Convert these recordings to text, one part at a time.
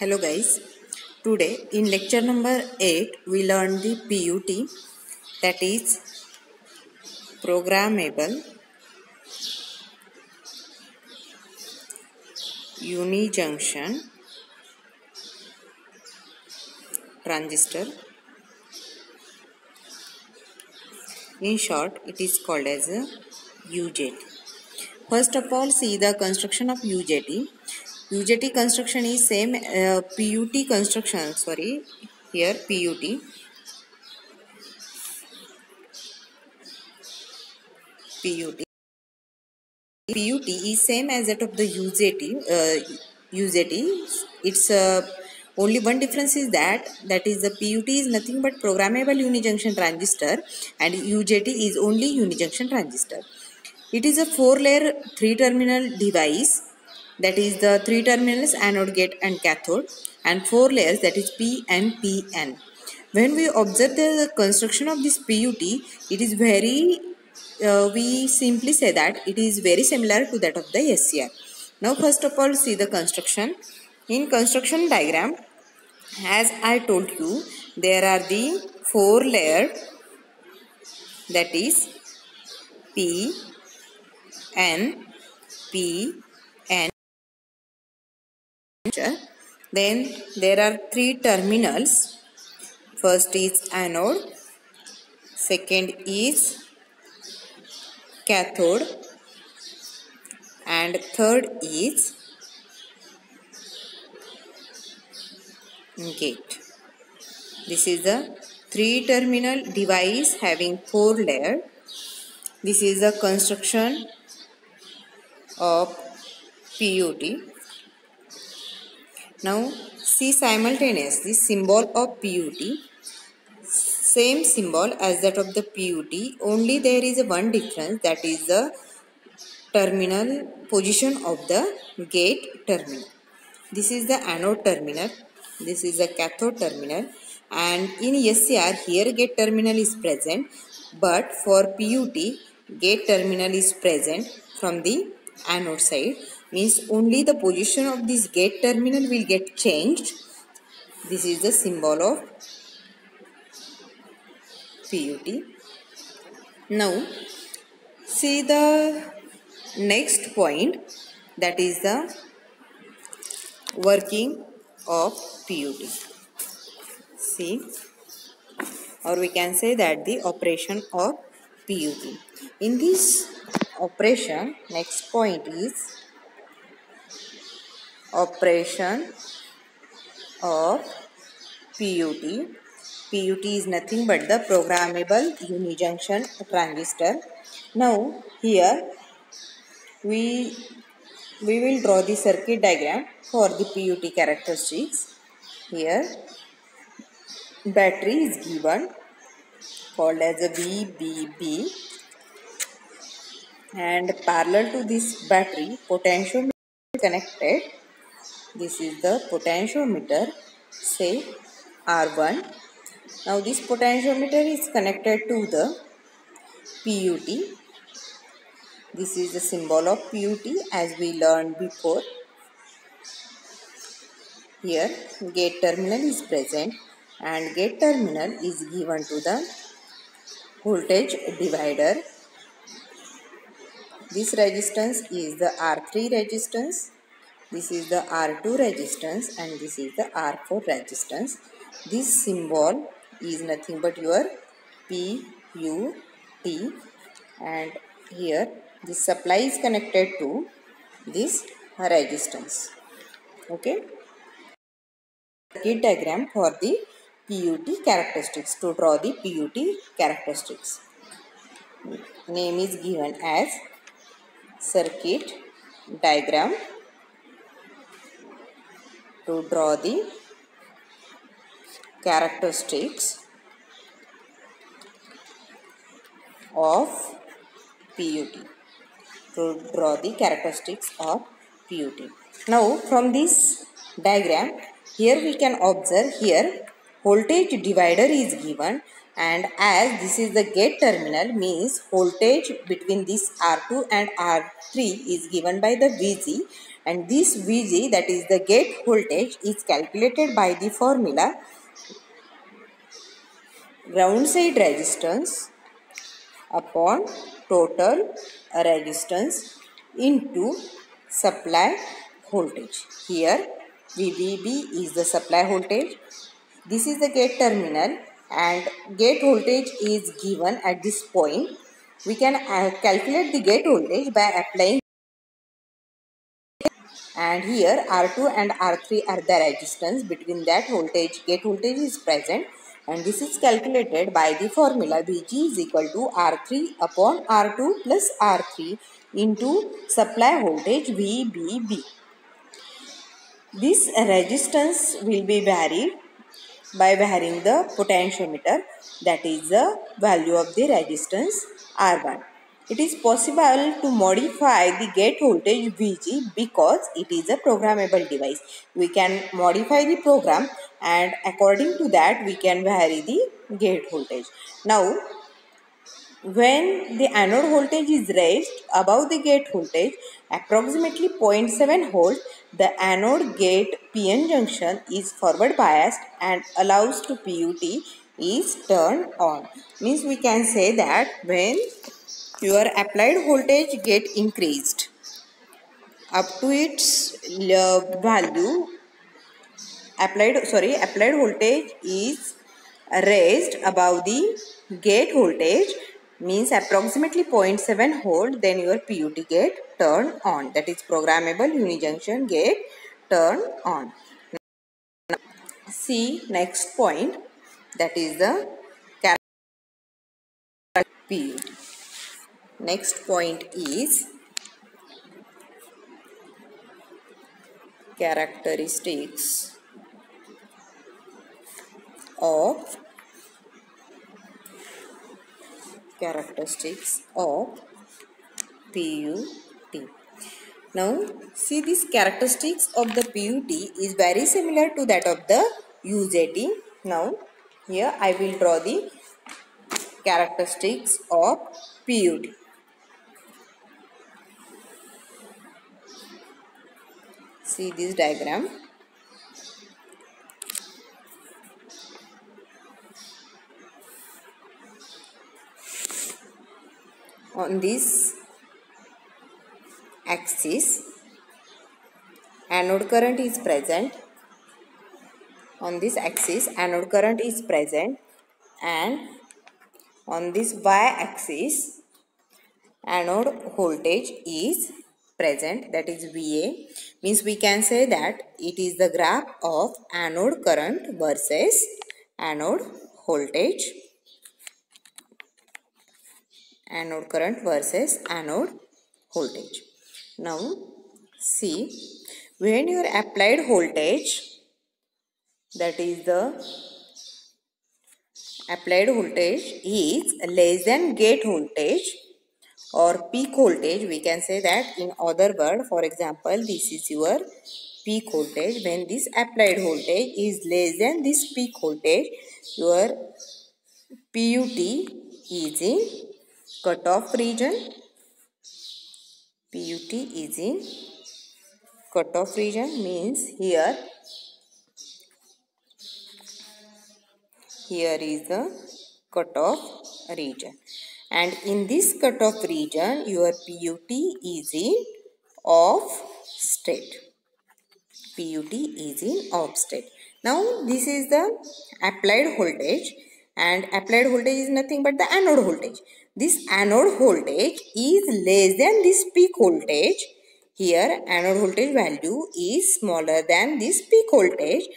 Hello guys, today in lecture number 8 we learned the PUT, that is Programmable Unijunction Transistor. In short, it is called as a UJT. First of all, see the construction of UJT. UJT construction is same PUT construction, here PUT. PUT is same as that of the UJT. It's only one difference is that is the PUT is nothing but programmable unijunction transistor and UJT is only unijunction transistor. It is a 4-layer 3-terminal device, that is the 3 terminals anode, gate and cathode, and 4 layers, that is P and PN. When we observe the construction of this PUT, it is we simply say that it is very similar to that of the SCR. Now first of all, see the construction. In construction diagram, as I told you, there are the 4 layered, that is P, N, P, N. Then there are 3 terminals. First is anode, second is cathode, and third is gate. This is the 3-terminal device having 4 layers. This is the construction of PUT. Now see simultaneously symbol of PUT. Same symbol as that of the PUT, only there is one difference, that is the terminal position of the gate terminal. This is the anode terminal, this is the cathode terminal, and in SCR here gate terminal is present, but for PUT gate terminal is present from the anode side, means only the position of this gate terminal will get changed. This is the symbol of PUT. Now see the next point, that is the working of PUT. See, or we can say that the operation of PUT. In this operation, next point is operation of PUT. PUT is nothing but the programmable unijunction transistor. Now here we will draw the circuit diagram for the PUT characteristics. Here battery is given, called as a VBB, and parallel to this battery potentiometer is connected. This is the potentiometer, say R1. Now this potentiometer is connected to the PUT. This is the symbol of PUT as we learned before. Here gate terminal is present and gate terminal is given to the voltage divider. This resistance is the R3 resistance, this is the R2 resistance, and this is the R4 resistance. This symbol is nothing but your PUT, and here this supply is connected to this resistance. Okay. Circuit diagram for the PUT characteristics. To draw the PUT characteristics, name is given as circuit diagram. To draw the characteristics of PUT. To draw the characteristics of PUT. Now from this diagram, here we can observe here voltage divider is given, and as this is the gate terminal, means voltage between this R2 and R3 is given by the VG, and this VG, that is the gate voltage, is calculated by the formula ground side resistance upon total resistance into supply voltage. Here VBB is the supply voltage, this is the gate terminal, and gate voltage is given at this point. We can calculate the gate voltage by applying, and here R2 and R3 are the resistance. Between that voltage, gate voltage is present, and this is calculated by the formula Vg is equal to R3 upon R2 plus R3 into supply voltage VBB. This resistance will be varied by varying the potentiometer, that is the value of the resistance R1. It is possible to modify the gate voltage Vg because it is a programmable device. We can modify the program, and according to that we can vary the gate voltage. Now, when the anode voltage is raised above the gate voltage approximately 0.7 volt, the anode gate PN junction is forward biased and allows to PUT is turned on. Means we can say that when your applied voltage get increased up to its value, applied voltage is raised above the gate voltage, means approximately 0.7 volt, then your PUT gate turn on, that is programmable unijunction gate turn on. Now, see next point, that is the PUT. Next point is characteristics of PUT. Now, see, this characteristics of the PUT is very similar to that of the UJT. Now, here I will draw the characteristics of PUT. See this diagram. On this axis, anode current is present. On this axis, anode current is present, and on this y-axis, anode voltage is present, that is VA. Means we can say that it is the graph of anode current versus anode voltage. Anode current versus anode voltage. Now, see, when your applied voltage, that is the applied voltage is less than gate voltage or peak voltage, we can say that in other word. For example, this is your peak voltage. When this applied voltage is less than this peak voltage, your PUT is in cutoff region. PUT is in cutoff region, means here is the cutoff region, and in this cutoff region your PUT is in off state. PUT is in off state. Now, this is the applied voltage, and applied voltage is nothing but the anode voltage. This anode voltage is less than this peak voltage. Here anode voltage value is smaller than this peak voltage.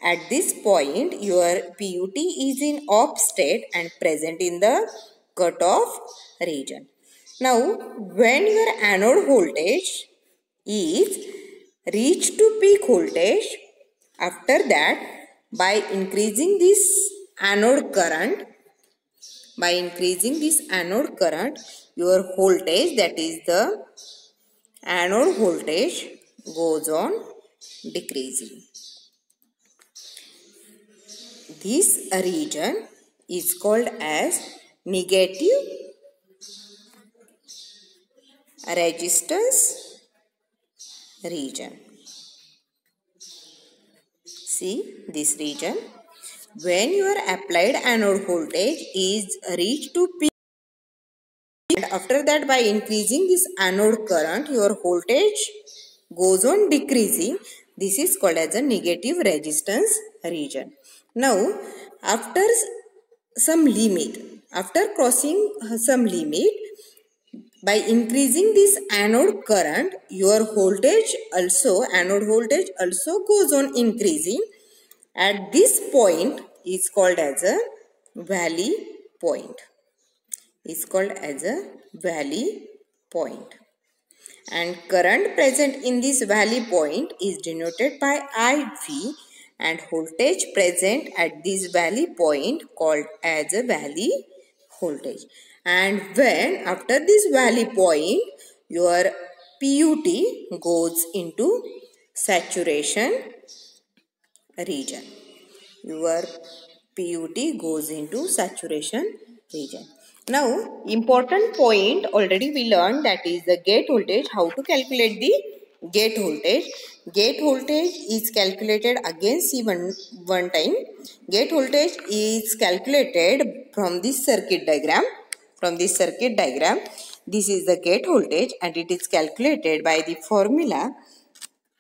At this point your PUT is in off state and present in the cutoff region. Now, when your anode voltage is reached to peak voltage, after that, by increasing this anode current, your voltage, that is the anode voltage, goes on decreasing. this region is called as negative resistance region. See this region. When your applied anode voltage is reached to peak, and after that by increasing this anode current, your voltage goes on decreasing. This is called as a negative resistance region. Now, after some limit, after crossing some limit, by increasing this anode current, your voltage also, anode voltage also goes on increasing. At this point is called as a valley point. Is called as a valley point. And current present in this valley point is denoted by IV, and voltage present at this valley point called as a valley voltage. And when after this valley point your PUT goes into saturation region. Your PUT goes into saturation region. Now, important point already we learned, that is the gate voltage. How to calculate the gate voltage? Gate voltage is calculated again. See one time. Gate voltage is calculated from this circuit diagram. From this circuit diagram, this is the gate voltage, and it is calculated by the formula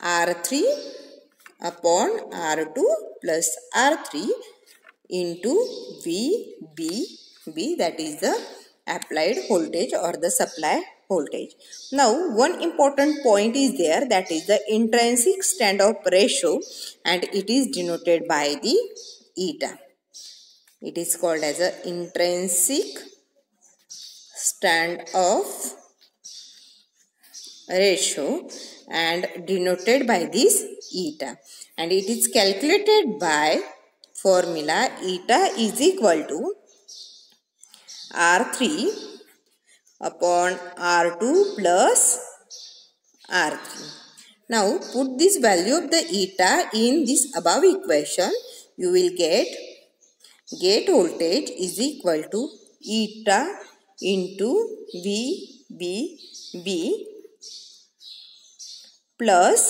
R3 upon R2 plus R3 into VB, that is the applied voltage or the supply voltage. Now, one important point is there, that is the intrinsic standoff ratio, and it is denoted by the eta. It is called as a intrinsic standoff ratio and denoted by this eta, and it is calculated by formula eta is equal to R3 upon R2 plus R3. Now put this value of the eta in this above equation. You will get gate voltage is equal to eta into VB plus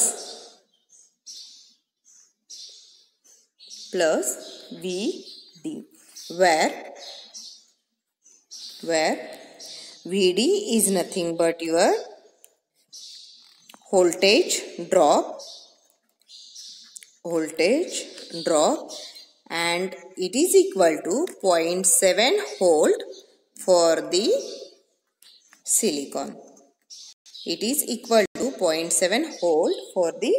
VD, where VD is nothing but your voltage drop, and it is equal to 0.7 volt for the silicon. It is equal to 0.7 volt for the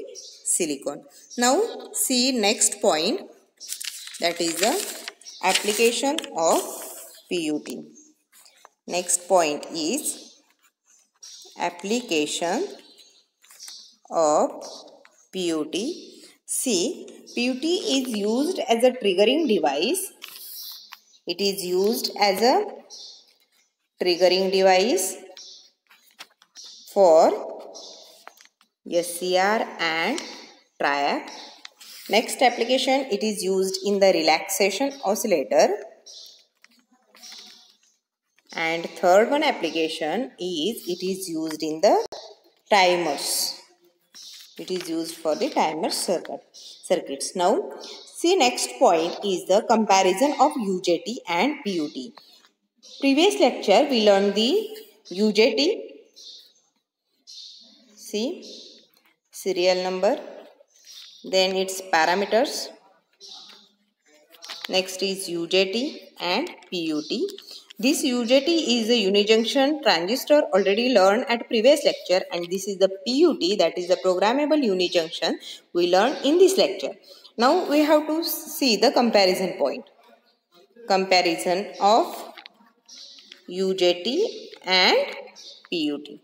silicon. Now see next point, that is the application of PUT. Next point is application of PUT. See, PUT is used as a triggering device. It is used as a triggering device for SCR and triac. Next application, it is used in the relaxation oscillator. And third one application is, it is used in the timers. It is used for the timer circuits. Now, see next point is the comparison of UJT and PUT. Previous lecture we learned the UJT. See, serial number, then its parameters. Next is UJT and PUT. This UJT is a unijunction transistor, already learned at previous lecture, and this is the PUT, that is the programmable unijunction, we learned in this lecture. Now we have to see the comparison point. Comparison of UJT and PUT.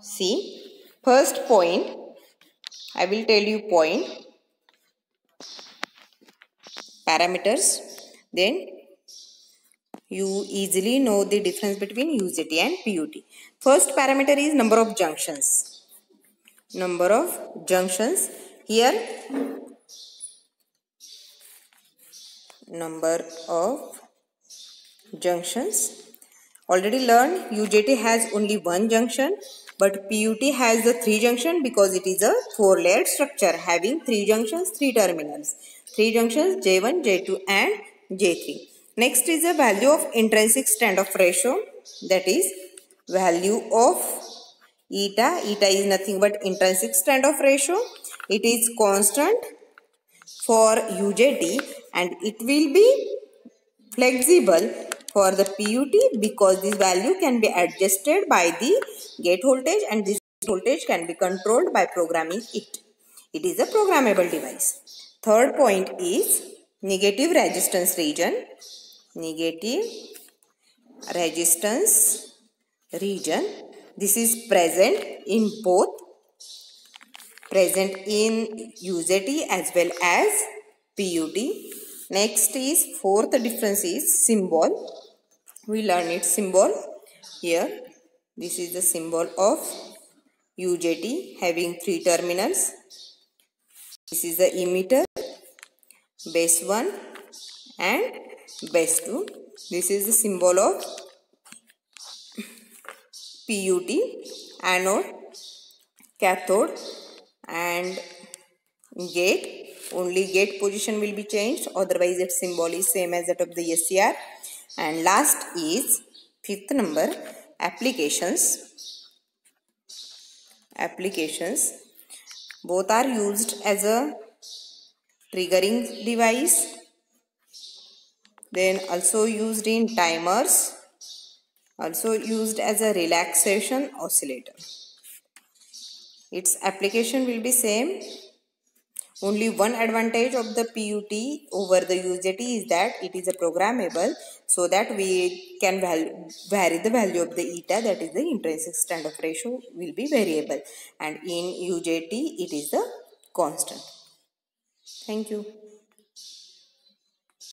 See, first point, I will tell you point, parameters, then you easily know the difference between UJT and PUT. First parameter is number of junctions. Number of junctions. Here number of junctions. Already learned UJT has only one junction, but PUT has the 3 junction because it is a 4-layered structure having 3 junctions, 3 terminals. 3 junctions J1, J2 and J3. Next is the value of intrinsic standoff ratio, that is value of eta. Eta is nothing but intrinsic standoff ratio. It is constant for UJT and it will be flexible for the PUT because this value can be adjusted by the gate voltage and this voltage can be controlled by programming it. It is a programmable device. Third point is negative resistance region. Negative resistance region. This is present in UJT as well as PUT. Next is fourth difference is symbol. We learn its symbol here. This is the symbol of UJT having 3 terminals. This is the emitter, base 1 and base 2. This is the symbol of PUT, anode, cathode and gate. Only gate position will be changed, otherwise its symbol is same as that of the SCR. And last is fifth number, applications. Applications. Both are used as a triggering device, then also used in timers, also used as a relaxation oscillator. Its application will be same. Only one advantage of the PUT over the UJT is that it is a programmable, so that we can vary the value of the eta, that is the intrinsic standoff ratio will be variable, and in UJT it is the constant. Thank you.